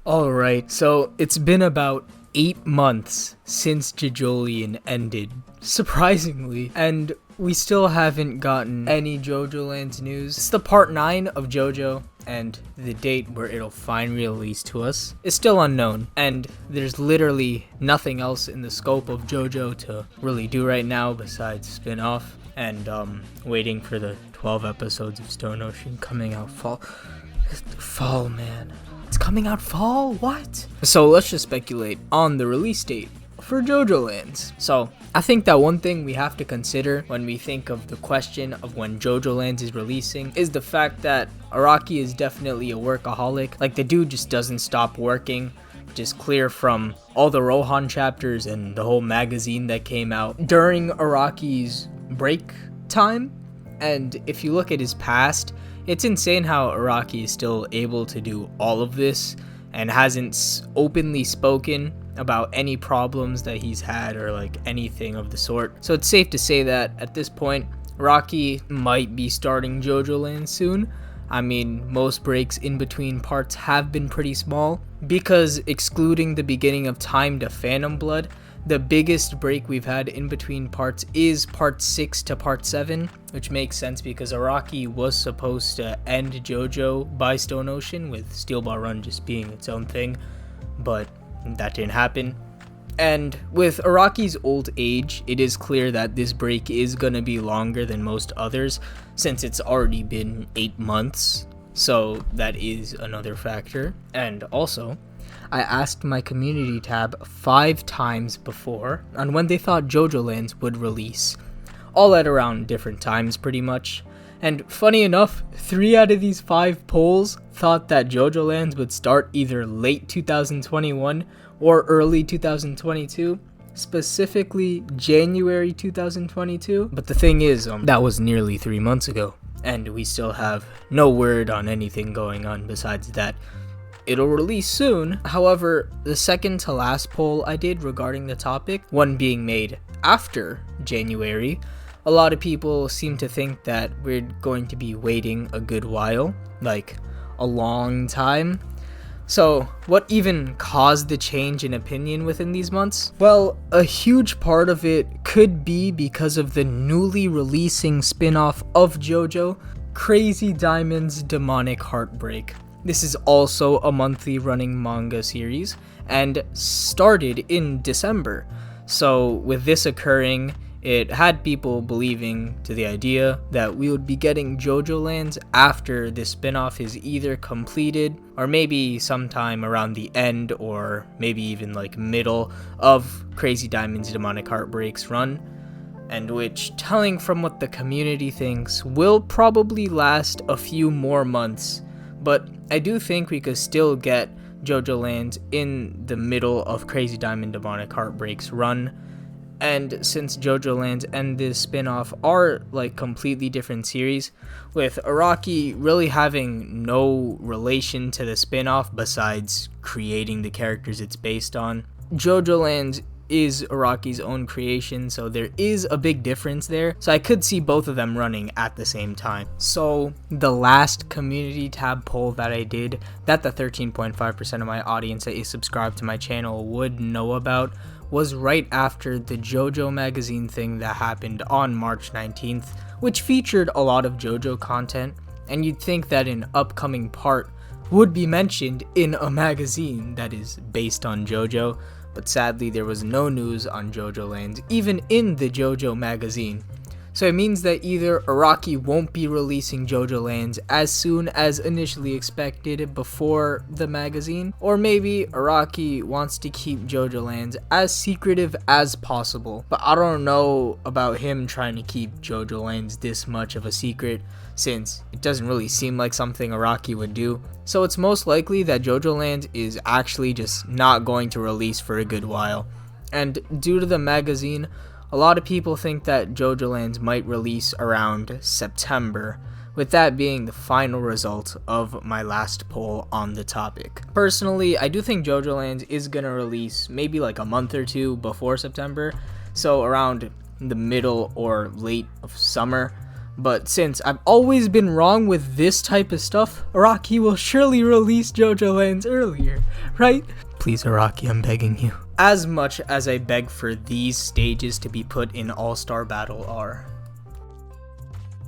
Alright, so it's been about 8 months since JOJOlion ended, surprisingly, and we still haven't gotten any JOJOlands news. It's the part 9 of JOJO, and the date where it'll finally release to us is still unknown, and there's literally nothing else in the scope of JOJO to really do right now besides spin-off, and waiting for the 12 episodes of Stone Ocean coming out fall, man. It's coming out fall? What? So let's just speculate on the release date for JOJOlands. So I think that one thing we have to consider when we think of the question of when JOJOlands is releasing is the fact that Araki is definitely a workaholic. Like, the dude just doesn't stop working, which is clear from all the Rohan chapters and the whole magazine that came out during Araki's break time. And if you look at his past, it's insane how Araki is still able to do all of this and hasn't openly spoken about any problems that he's had or like anything of the sort. So it's safe to say that at this point, Araki might be starting JOJOlands soon. I mean, most breaks in between parts have been pretty small because, excluding the beginning of Time to Phantom Blood, the biggest break we've had in between parts is part 6 to part 7, which makes sense because Araki was supposed to end JOJO by Stone Ocean, with Steel Ball Run just being its own thing, but that didn't happen. And with Araki's old age, it is clear that this break is gonna be longer than most others, since it's already been 8 months, so that is another factor. And also, I asked my community tab 5 times before on when they thought JOJOlands would release, all at around different times pretty much. And funny enough, 3 out of these 5 polls thought that JOJOlands would start either late 2021 or early 2022, specifically January 2022. But the thing is, that was nearly 3 months ago, and we still have no word on anything going on besides that it'll release soon. However, the second to last poll I did regarding the topic, one being made after January, a lot of people seem to think that we're going to be waiting a good while, like a long time. So what even caused the change in opinion within these months? Well, a huge part of it could be because of the newly releasing spin-off of JOJO, Crazy Diamond's Demonic Heartbreak. This is also a monthly running manga series and started in December. So with this occurring, it had people believing to the idea that we would be getting JOJOlands after this spin-off is either completed or maybe sometime around the end or maybe even like middle of Crazy Diamond's Demonic Heartbreak's run, and which, telling from what the community thinks, will probably last a few more months. But I do think we could still get JOJOlands in the middle of Crazy Diamond Demonic Heartbreak's run. And since JOJOlands and this spin-off are like completely different series, with Araki really having no relation to the spin-off besides creating the characters it's based on, JOJOlands is Araki's own creation, so there is a big difference there. So I could see both of them running at the same time. So the last community tab poll that I did, that the 13.5% of my audience that is subscribed to my channel would know about, was right after the JOJO magazine thing that happened on March 19th, which featured a lot of JOJO content, and you'd think that an upcoming part would be mentioned in a magazine that is based on JOJO. But sadly there was no news on JOJOlands, even in the JOJO magazine. So it means that either Araki won't be releasing JOJOlands as soon as initially expected before the magazine, or maybe Araki wants to keep JOJOlands as secretive as possible. But I don't know about him trying to keep JOJOlands this much of a secret, since it doesn't really seem like something Araki would do. So it's most likely that JOJOlands is actually just not going to release for a good while. And due to the magazine, a lot of people think that JOJOlands might release around September, with that being the final result of my last poll on the topic. Personally, I do think JOJOlands is going to release maybe like a month or two before September, so around the middle or late of summer. But since I've always been wrong with this type of stuff, Araki will surely release JOJOlands earlier, right? Please, Araki, I'm begging you. As much as I beg for these stages to be put in All-Star Battle R,